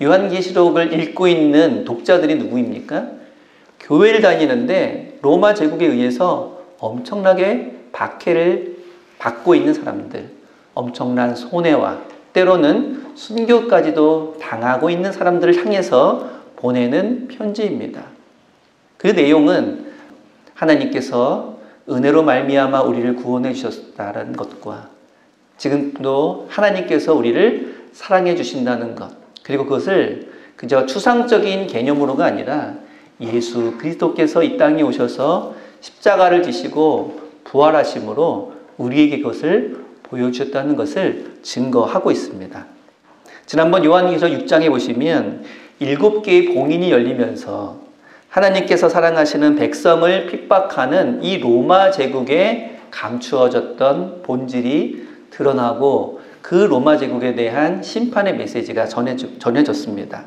요한계시록을 읽고 있는 독자들이 누구입니까? 교회를 다니는데 로마 제국에 의해서 엄청나게 박해를 받고 있는 사람들, 엄청난 손해와 때로는 순교까지도 당하고 있는 사람들을 향해서 보내는 편지입니다. 그 내용은 하나님께서 은혜로 말미암아 우리를 구원해 주셨다는 것과 지금도 하나님께서 우리를 사랑해 주신다는 것, 그리고 그것을 그저 추상적인 개념으로가 아니라 예수 그리스도께서 이 땅에 오셔서 십자가를 지시고 부활하심으로 우리에게 그것을 보여주셨다는 것을 증거하고 있습니다. 지난번 요한계시록 6장에 보시면 7개의 봉인이 열리면서 하나님께서 사랑하시는 백성을 핍박하는 이 로마 제국에 감추어졌던 본질이 드러나고 그 로마 제국에 대한 심판의 메시지가 전해졌습니다.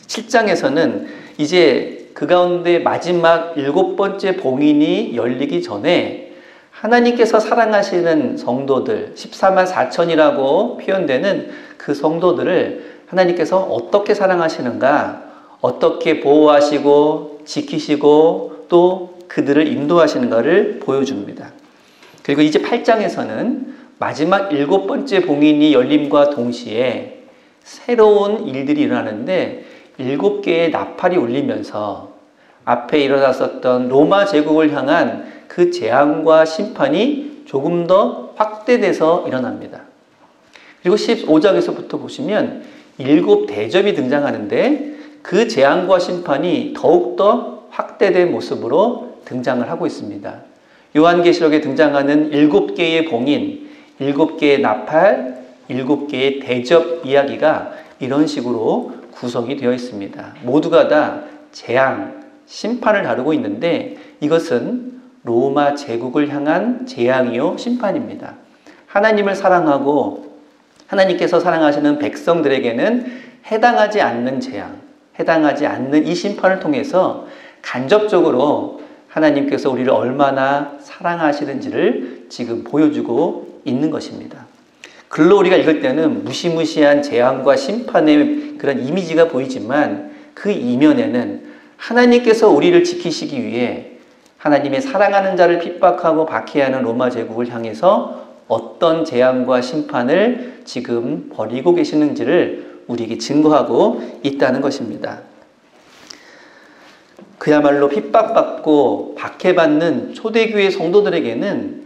7장에서는 이제 그 가운데 마지막 7번째 봉인이 열리기 전에 하나님께서 사랑하시는 성도들 14만 4천이라고 표현되는 그 성도들을 하나님께서 어떻게 사랑하시는가, 어떻게 보호하시고 지키시고 또 그들을 인도하시는가를 보여줍니다. 그리고 이제 8장에서는 마지막 7번째 봉인이 열림과 동시에 새로운 일들이 일어나는데 7개의 나팔이 울리면서 앞에 일어났었던 로마 제국을 향한 그 재앙과 심판이 조금 더 확대돼서 일어납니다. 그리고 15장에서부터 보시면 7 대접이 등장하는데 그 재앙과 심판이 더욱더 확대된 모습으로 등장을 하고 있습니다. 요한계시록에 등장하는 7개의 봉인, 7개의 나팔, 7개의 대접 이야기가 이런 식으로 구성이 되어 있습니다. 모두가 다 재앙, 심판을 다루고 있는데 이것은 로마 제국을 향한 재앙이요 심판입니다. 하나님을 사랑하고 하나님께서 사랑하시는 백성들에게는 해당하지 않는 재앙, 해당하지 않는 이 심판을 통해서 간접적으로 하나님께서 우리를 얼마나 사랑하시는지를 지금 보여주고 있는 것입니다. 글로 우리가 읽을 때는 무시무시한 재앙과 심판의 그런 이미지가 보이지만 그 이면에는 하나님께서 우리를 지키시기 위해 하나님의 사랑하는 자를 핍박하고 박해하는 로마 제국을 향해서 어떤 재앙과 심판을 지금 벌이고 계시는지를 우리에게 증거하고 있다는 것입니다. 그야말로 핍박받고 박해받는 초대교회 성도들에게는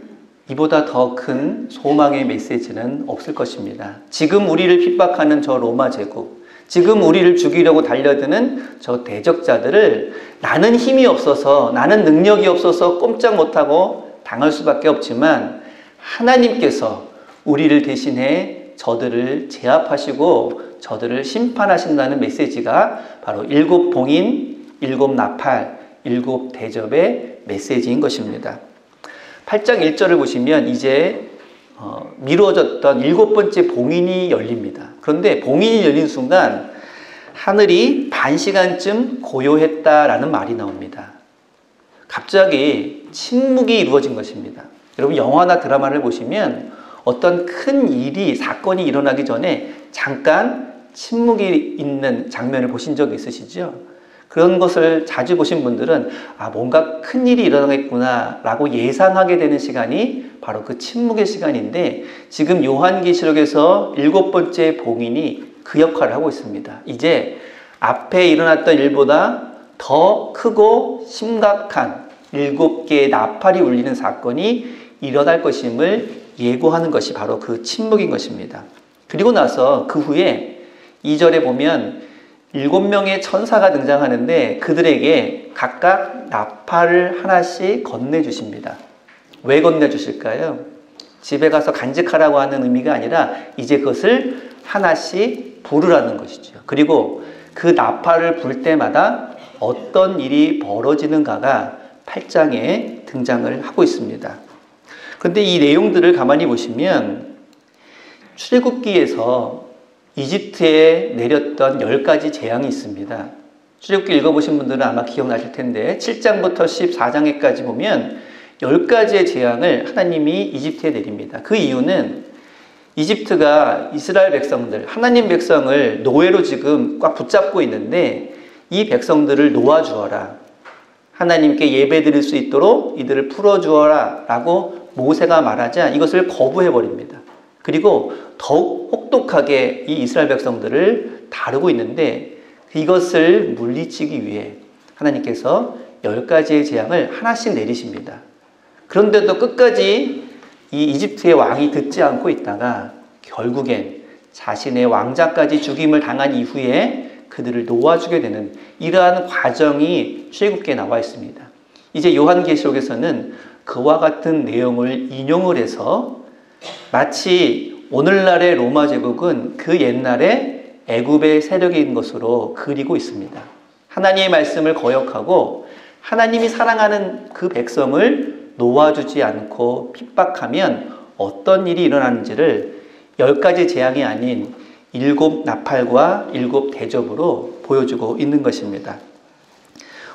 이보다 더 큰 소망의 메시지는 없을 것입니다. 지금 우리를 핍박하는 저 로마 제국, 지금 우리를 죽이려고 달려드는 저 대적자들을 나는 힘이 없어서, 나는 능력이 없어서 꼼짝 못하고 당할 수밖에 없지만 하나님께서 우리를 대신해 저들을 제압하시고 저들을 심판하신다는 메시지가 바로 7 봉인, 7 나팔, 7 대접의 메시지인 것입니다. 8장 1절을 보시면 이제 미루어졌던 7번째 봉인이 열립니다. 그런데 봉인이 열린 순간 하늘이 반 시간쯤 고요했다라는 말이 나옵니다. 갑자기 침묵이 이루어진 것입니다. 여러분 영화나 드라마를 보시면 어떤 큰 일이, 사건이 일어나기 전에 잠깐 침묵이 있는 장면을 보신 적이 있으시죠? 그런 것을 자주 보신 분들은 뭔가 큰일이 일어나겠구나 라고 예상하게 되는 시간이 바로 그 침묵의 시간인데 지금 요한계시록에서 7번째 봉인이 그 역할을 하고 있습니다. 이제 앞에 일어났던 일보다 더 크고 심각한 7개의 나팔이 울리는 사건이 일어날 것임을 예고하는 것이 바로 그 침묵인 것입니다. 그리고 나서 그 후에 2절에 보면 7명의 천사가 등장하는데 그들에게 각각 나팔을 하나씩 건네주십니다. 왜 건네주실까요? 집에 가서 간직하라고 하는 의미가 아니라 이제 그것을 하나씩 부르라는 것이죠. 그리고 그 나팔을 불 때마다 어떤 일이 벌어지는가가 8장에 등장을 하고 있습니다. 그런데 이 내용들을 가만히 보시면 출애굽기에서 이집트에 내렸던 10가지 재앙이 있습니다. 출애굽기 읽어보신 분들은 아마 기억나실 텐데 7장부터 14장에까지 보면 10가지의 재앙을 하나님이 이집트에 내립니다. 그 이유는 이집트가 이스라엘 백성들, 하나님 백성을 노예로 지금 꽉 붙잡고 있는데 이 백성들을 놓아주어라. 하나님께 예배 드릴 수 있도록 이들을 풀어주어라 라고 모세가 말하자 이것을 거부해버립니다. 그리고 더욱 혹독하게 이 이스라엘 백성들을 다루고 있는데 이것을 물리치기 위해 하나님께서 10가지의 재앙을 하나씩 내리십니다. 그런데도 끝까지 이 이집트의 왕이 듣지 않고 있다가 결국엔 자신의 왕자까지 죽임을 당한 이후에 그들을 놓아주게 되는 이러한 과정이 출애굽기에 나와 있습니다. 이제 요한계시록에서는 그와 같은 내용을 인용을 해서 마치 오늘날의 로마 제국은 그 옛날에 애굽의 세력인 것으로 그리고 있습니다. 하나님의 말씀을 거역하고 하나님이 사랑하는 그 백성을 놓아주지 않고 핍박하면 어떤 일이 일어나는지를 10가지 재앙이 아닌 7 나팔과 7 대접으로 보여주고 있는 것입니다.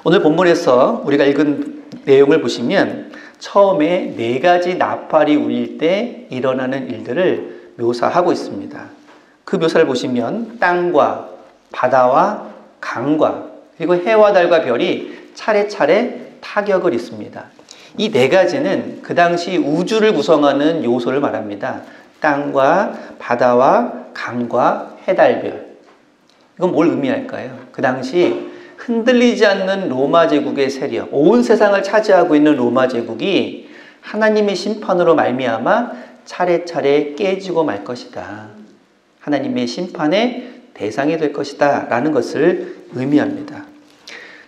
오늘 본문에서 우리가 읽은 내용을 보시면 처음에 4가지 나팔이 울릴 때 일어나는 일들을 묘사하고 있습니다. 그 묘사를 보시면 땅과 바다와 강과 그리고 해와 달과 별이 차례차례 타격을 입습니다. 이 4가지는 그 당시 우주를 구성하는 요소를 말합니다. 땅과 바다와 강과 해달별. 이건 뭘 의미할까요? 그 당시 흔들리지 않는 로마 제국의 세력, 온 세상을 차지하고 있는 로마 제국이 하나님의 심판으로 말미암아 차례차례 깨지고 말 것이다. 하나님의 심판의 대상이 될 것이다 라는 것을 의미합니다.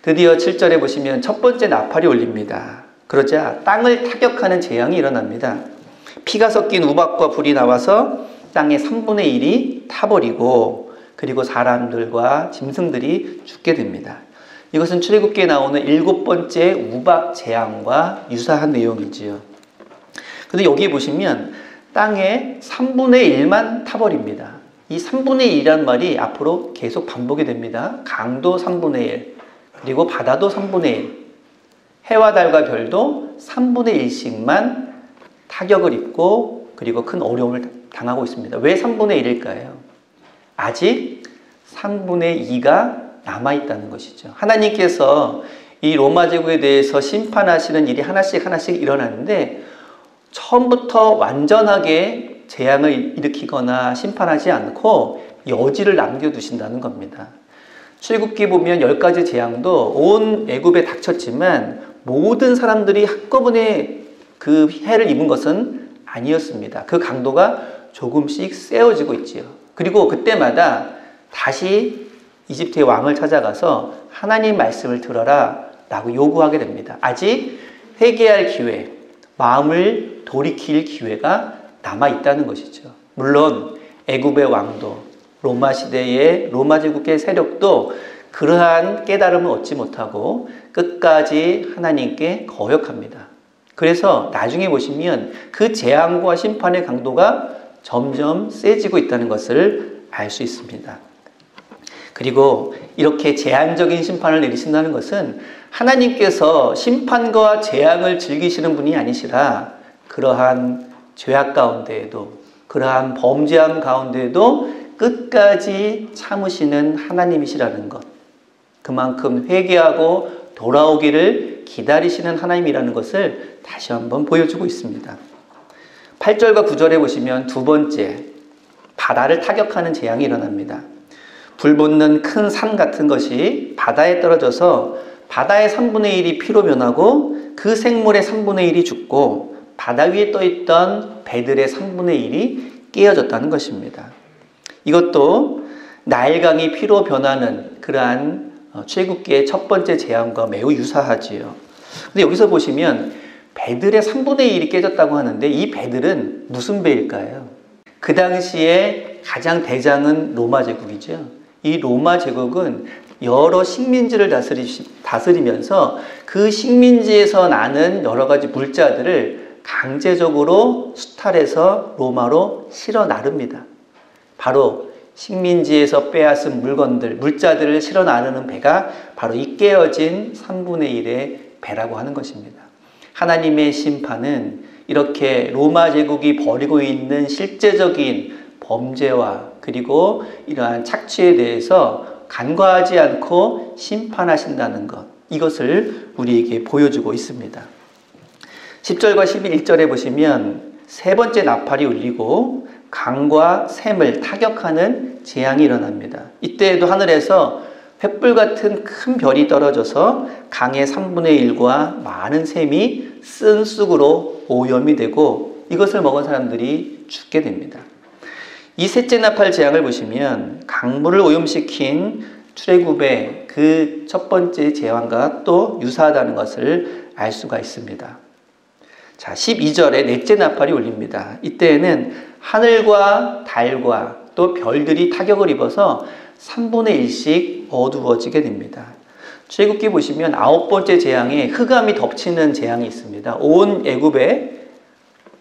드디어 7절에 보시면 첫 번째 나팔이 울립니다. 그러자 땅을 타격하는 재앙이 일어납니다. 피가 섞인 우박과 불이 나와서 땅의 3분의 1이 타버리고 그리고 사람들과 짐승들이 죽게 됩니다. 이것은 출애굽기에 나오는 7번째 우박 재앙과 유사한 내용이지요. 근데 여기 보시면 땅의 3분의 1만 타버립니다. 이 3분의 1이란 말이 앞으로 계속 반복이 됩니다. 강도 3분의 1, 그리고 바다도 3분의 1, 해와 달과 별도 3분의 1씩만 타격을 입고 그리고 큰 어려움을 당하고 있습니다. 왜 3분의 1일까요? 아직 3분의 2가 남아있다는 것이죠. 하나님께서 이 로마 제국에 대해서 심판하시는 일이 하나씩 일어나는데 처음부터 완전하게 재앙을 일으키거나 심판하지 않고 여지를 남겨두신다는 겁니다. 출애굽기 보면 10가지 재앙도 온 애굽에 닥쳤지만 모든 사람들이 한꺼번에 그 해를 입은 것은 아니었습니다. 그 강도가 조금씩 세워지고 있지요. 그리고 그때마다 다시 이집트의 왕을 찾아가서 하나님 말씀을 들어라 라고 요구하게 됩니다. 아직 회개할 기회, 마음을 돌이킬 기회가 남아있다는 것이죠. 물론 애굽의 왕도 로마 시대의 로마 제국의 세력도 그러한 깨달음을 얻지 못하고 끝까지 하나님께 거역합니다. 그래서 나중에 보시면 그 재앙과 심판의 강도가 점점 세지고 있다는 것을 알 수 있습니다. 그리고 이렇게 제한적인 심판을 내리신다는 것은 하나님께서 심판과 재앙을 즐기시는 분이 아니시라 그러한 죄악 가운데에도 그러한 범죄함 가운데에도 끝까지 참으시는 하나님이시라는 것, 그만큼 회개하고 돌아오기를 기다리시는 하나님이라는 것을 다시 한번 보여주고 있습니다. 8절과 9절에 보시면 두 번째, 바다를 타격하는 재앙이 일어납니다. 불붙는 큰 산 같은 것이 바다에 떨어져서 바다의 3분의 1이 피로 변하고 그 생물의 3분의 1이 죽고 바다 위에 떠있던 배들의 3분의 1이 깨어졌다는 것입니다. 이것도 나일강이 피로 변하는 그러한 출애굽기의 첫 번째 재앙과 매우 유사하지요. 근데 여기서 보시면 배들의 3분의 1이 깨졌다고 하는데 이 배들은 무슨 배일까요? 그 당시에 가장 대장은 로마 제국이죠. 이 로마 제국은 여러 식민지를 다스리면서 그 식민지에서 나는 여러 가지 물자들을 강제적으로 수탈해서 로마로 실어 나릅니다. 바로 식민지에서 빼앗은 물자들을 실어 나르는 배가 바로 이 깨어진 3분의 1의 배라고 하는 것입니다. 하나님의 심판은 이렇게 로마 제국이 벌이고 있는 실제적인 범죄와 그리고 이러한 착취에 대해서 간과하지 않고 심판하신다는 것, 이것을 우리에게 보여주고 있습니다. 10절과 11절에 보시면 세 번째 나팔이 울리고 강과 샘을 타격하는 재앙이 일어납니다. 이때에도 하늘에서 횃불 같은 큰 별이 떨어져서 강의 3분의 1과 많은 샘이 쓴 쑥으로 오염이 되고 이것을 먹은 사람들이 죽게 됩니다. 이 셋째 나팔 재앙을 보시면 강물을 오염시킨 출애굽의 그 첫 번째 재앙과 또 유사하다는 것을 알 수가 있습니다. 자, 12절에 넷째 나팔이 울립니다. 이때에는 하늘과 달과 또 별들이 타격을 입어서 3분의 1씩 어두워지게 됩니다. 출애굽기 보시면 9번째 재앙에 흑암이 덮치는 재앙이 있습니다. 온 애굽에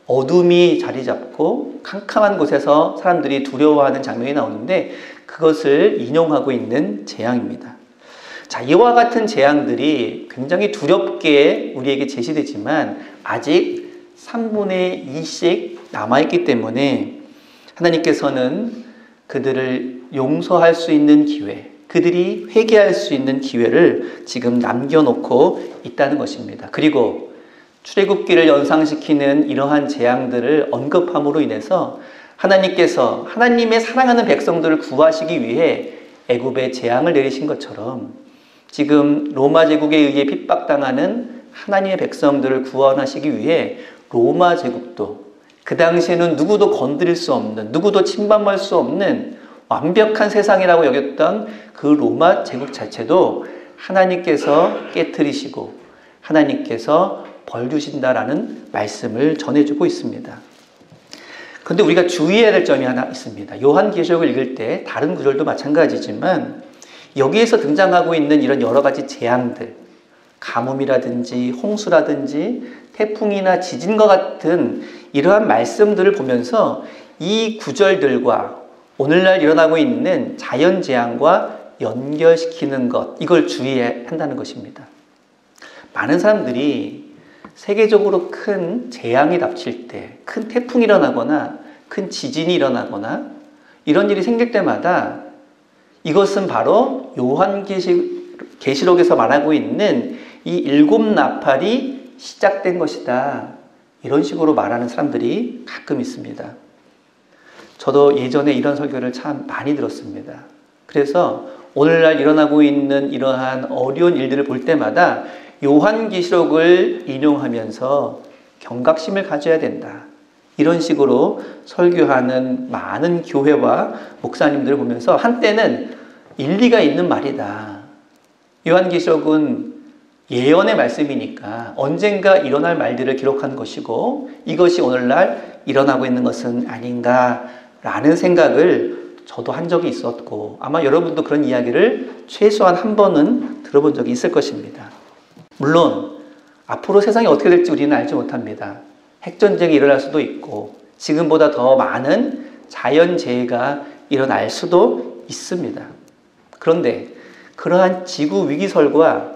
어둠이 자리 잡고 캄캄한 곳에서 사람들이 두려워하는 장면이 나오는데 그것을 인용하고 있는 재앙입니다. 자, 이와 같은 재앙들이 굉장히 두렵게 우리에게 제시되지만 아직 3분의 2씩 남아있기 때문에 하나님께서는 그들을 용서할 수 있는 기회, 그들이 회개할 수 있는 기회를 지금 남겨놓고 있다는 것입니다. 그리고 출애굽기를 연상시키는 이러한 재앙들을 언급함으로 인해서 하나님께서 하나님의 사랑하는 백성들을 구하시기 위해 애굽에 재앙을 내리신 것처럼 지금 로마 제국에 의해 핍박당하는 하나님의 백성들을 구원하시기 위해 로마 제국도 그 당시에는 누구도 건드릴 수 없는, 누구도 침범할 수 없는 완벽한 세상이라고 여겼던 그 로마 제국 자체도 하나님께서 깨트리시고 하나님께서 벌 주신다라는 말씀을 전해주고 있습니다. 그런데 우리가 주의해야 될 점이 하나 있습니다. 요한계시록을 읽을 때 다른 구절도 마찬가지지만 여기에서 등장하고 있는 이런 여러 가지 재앙들, 가뭄이라든지 홍수라든지 태풍이나 지진과 같은 이러한 말씀들을 보면서 이 구절들과 오늘날 일어나고 있는 자연재앙과 연결시키는 것, 이걸 주의해야 한다는 것입니다. 많은 사람들이 세계적으로 큰 재앙이 닥칠 때, 큰 태풍이 일어나거나 큰 지진이 일어나거나 이런 일이 생길 때마다 이것은 바로 요한계시록에서 말하고 있는 이 7 나팔이 시작된 것이다. 이런 식으로 말하는 사람들이 가끔 있습니다. 저도 예전에 이런 설교를 참 많이 들었습니다. 그래서 오늘날 일어나고 있는 이러한 어려운 일들을 볼 때마다 요한계시록을 인용하면서 경각심을 가져야 된다. 이런 식으로 설교하는 많은 교회와 목사님들을 보면서 한때는 일리가 있는 말이다. 요한계시록은 예언의 말씀이니까 언젠가 일어날 말들을 기록한 것이고 이것이 오늘날 일어나고 있는 것은 아닌가라는 생각을 저도 한 적이 있었고 아마 여러분도 그런 이야기를 최소한 한 번은 들어본 적이 있을 것입니다. 물론 앞으로 세상이 어떻게 될지 우리는 알지 못합니다. 핵전쟁이 일어날 수도 있고 지금보다 더 많은 자연재해가 일어날 수도 있습니다. 그런데 그러한 지구 위기설과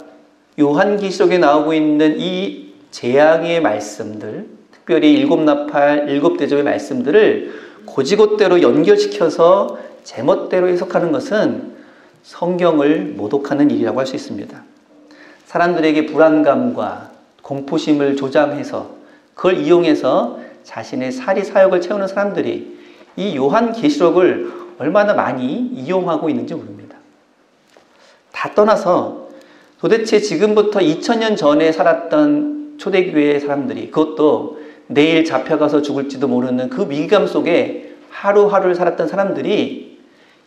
요한계시록에 나오고 있는 이 재앙의 말씀들, 특별히 7 나팔, 7 대접의 말씀들을 고지곳대로 연결시켜서 제멋대로 해석하는 것은 성경을 모독하는 일이라고 할 수 있습니다. 사람들에게 불안감과 공포심을 조장해서 그걸 이용해서 자신의 사리 사욕을 채우는 사람들이 이 요한계시록을 얼마나 많이 이용하고 있는지 모릅니다. 다 떠나서 도대체 지금부터 2000년 전에 살았던 초대교회의 사람들이 그것도 내일 잡혀가서 죽을지도 모르는 그 위기감 속에 하루하루를 살았던 사람들이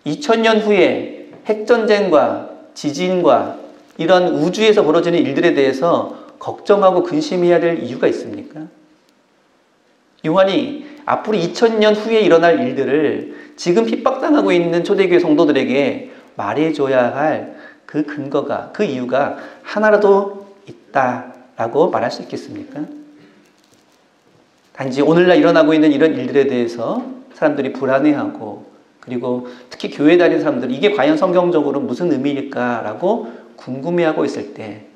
2000년 후에 핵전쟁과 지진과 이런 우주에서 벌어지는 일들에 대해서 걱정하고 근심해야 될 이유가 있습니까? 요한이 앞으로 2000년 후에 일어날 일들을 지금 핍박당하고 있는 초대교회 성도들에게 말해줘야 할 그 근거가, 그 이유가 하나라도 있다라고 말할 수 있겠습니까? 단지 오늘날 일어나고 있는 이런 일들에 대해서 사람들이 불안해하고 그리고 특히 교회 다니는 사람들 이게 과연 성경적으로 무슨 의미일까라고 궁금해하고 있을 때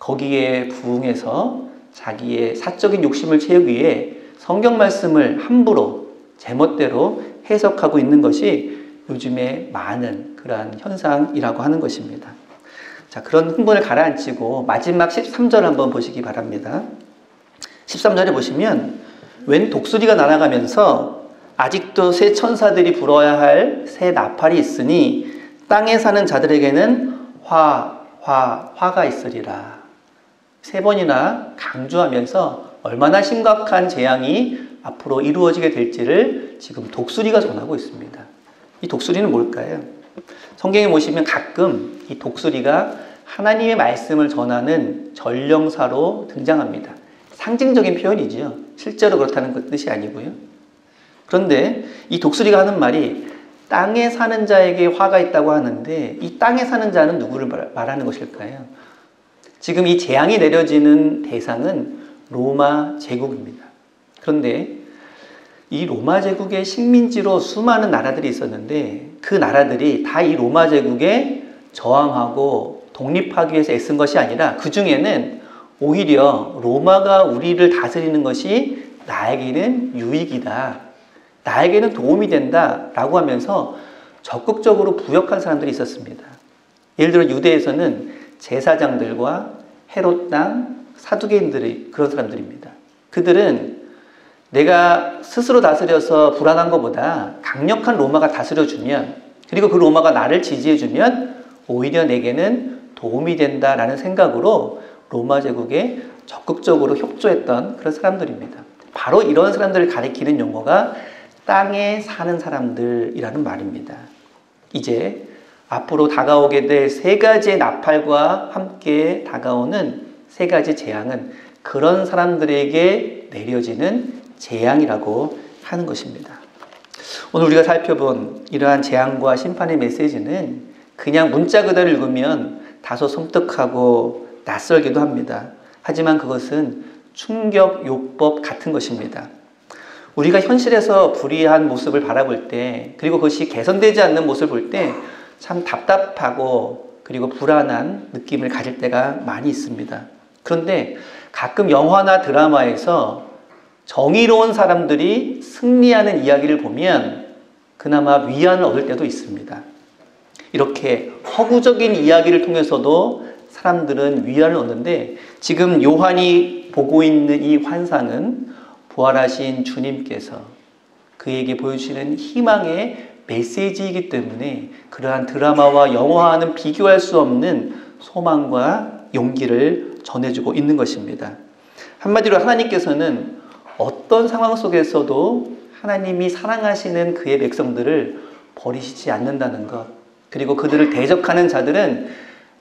거기에 부응해서 자기의 사적인 욕심을 채우기 위해 성경 말씀을 함부로 제멋대로 해석하고 있는 것이 요즘에 많은 그러한 현상이라고 하는 것입니다. 자, 그런 흥분을 가라앉히고 마지막 13절 한번 보시기 바랍니다. 13절에 보시면 웬 독수리가 날아가면서 아직도 새 천사들이 불어야 할 새 나팔이 있으니 땅에 사는 자들에게는 화가 있으리라. 3번이나 강조하면서 얼마나 심각한 재앙이 앞으로 이루어지게 될지를 지금 독수리가 전하고 있습니다. 이 독수리는 뭘까요? 성경에 보시면 가끔 이 독수리가 하나님의 말씀을 전하는 전령사로 등장합니다. 상징적인 표현이지요. 실제로 그렇다는 뜻이 아니고요. 그런데 이 독수리가 하는 말이 땅에 사는 자에게 화가 있다고 하는데 이 땅에 사는 자는 누구를 말하는 것일까요? 지금 이 재앙이 내려지는 대상은 로마 제국입니다. 그런데 이 로마 제국의 식민지로 수많은 나라들이 있었는데 그 나라들이 다 이 로마 제국에 저항하고 독립하기 위해서 애쓴 것이 아니라 그 중에는 오히려 로마가 우리를 다스리는 것이 나에게는 유익이다, 나에게는 도움이 된다 라고 하면서 적극적으로 부역한 사람들이 있었습니다. 예를 들어 유대에서는 제사장들과 헤롯 땅 사두개인들이 그런 사람들입니다. 그들은 내가 스스로 다스려서 불안한 것보다 강력한 로마가 다스려주면, 그리고 그 로마가 나를 지지해주면 오히려 내게는 도움이 된다라는 생각으로 로마 제국에 적극적으로 협조했던 그런 사람들입니다. 바로 이런 사람들을 가리키는 용어가 땅에 사는 사람들이라는 말입니다. 이제 앞으로 다가오게 될 3가지의 나팔과 함께 다가오는 3가지 재앙은 그런 사람들에게 내려지는 재앙이라고 하는 것입니다. 오늘 우리가 살펴본 이러한 재앙과 심판의 메시지는 그냥 문자 그대로 읽으면 다소 섬뜩하고 낯설기도 합니다. 하지만 그것은 충격 요법 같은 것입니다. 우리가 현실에서 불의한 모습을 바라볼 때, 그리고 그것이 개선되지 않는 모습을 볼 때 참 답답하고 그리고 불안한 느낌을 가질 때가 많이 있습니다. 그런데 가끔 영화나 드라마에서 정의로운 사람들이 승리하는 이야기를 보면 그나마 위안을 얻을 때도 있습니다. 이렇게 허구적인 이야기를 통해서도 사람들은 위안을 얻는데, 지금 요한이 보고 있는 이 환상은 부활하신 주님께서 그에게 보여주시는 희망의 메시지이기 때문에 그러한 드라마와 영화와는 비교할 수 없는 소망과 용기를 전해주고 있는 것입니다. 한마디로 하나님께서는 어떤 상황 속에서도 하나님이 사랑하시는 그의 백성들을 버리시지 않는다는 것, 그리고 그들을 대적하는 자들은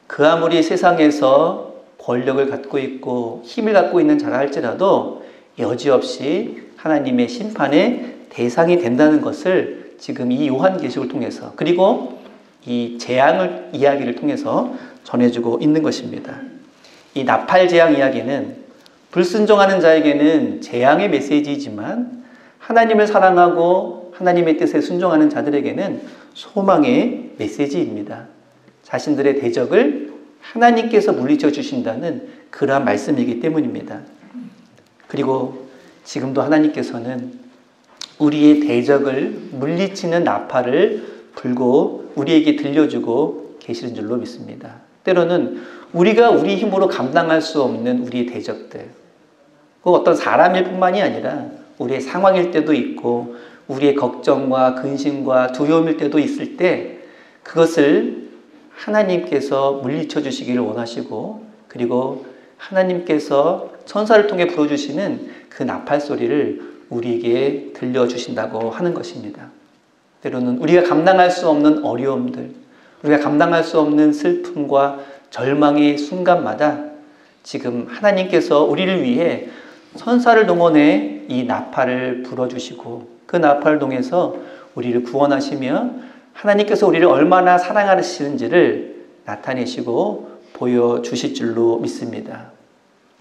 그 아무리 세상에서 권력을 갖고 있고 힘을 갖고 있는 자라 할지라도 여지없이 하나님의 심판의 대상이 된다는 것을 지금 이 요한계시록을 통해서, 그리고 이 재앙을 이야기를 통해서 전해주고 있는 것입니다. 이 나팔 재앙 이야기는 불순종하는 자에게는 재앙의 메시지이지만 하나님을 사랑하고 하나님의 뜻에 순종하는 자들에게는 소망의 메시지입니다. 자신들의 대적을 하나님께서 물리쳐 주신다는 그러한 말씀이기 때문입니다. 그리고 지금도 하나님께서는 우리의 대적을 물리치는 나팔을 불고 우리에게 들려주고 계시는 줄로 믿습니다. 때로는 우리가 우리 힘으로 감당할 수 없는 우리의 대적들, 그 어떤 사람일 뿐만이 아니라 우리의 상황일 때도 있고 우리의 걱정과 근심과 두려움일 때도 있을 때 그것을 하나님께서 물리쳐 주시기를 원하시고, 그리고 하나님께서 천사를 통해 불어주시는 그 나팔 소리를 우리에게 들려주신다고 하는 것입니다. 때로는 우리가 감당할 수 없는 어려움들, 우리가 감당할 수 없는 슬픔과 절망의 순간마다 지금 하나님께서 우리를 위해 천사를 동원해 이 나팔을 불어주시고 그 나팔을 통해서 우리를 구원하시며 하나님께서 우리를 얼마나 사랑하시는지를 나타내시고 보여주실 줄로 믿습니다.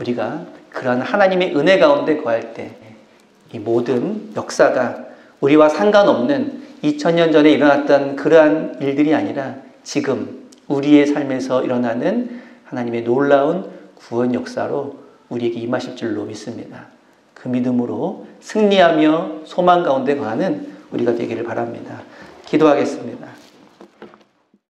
우리가 그러한 하나님의 은혜 가운데 거할 때 이 모든 역사가 우리와 상관없는 2000년 전에 일어났던 그러한 일들이 아니라 지금 우리의 삶에서 일어나는 하나님의 놀라운 구원 역사로 우리에게 임하실 줄로 믿습니다. 그 믿음으로 승리하며 소망 가운데 거하는 우리가 되기를 바랍니다. 기도하겠습니다.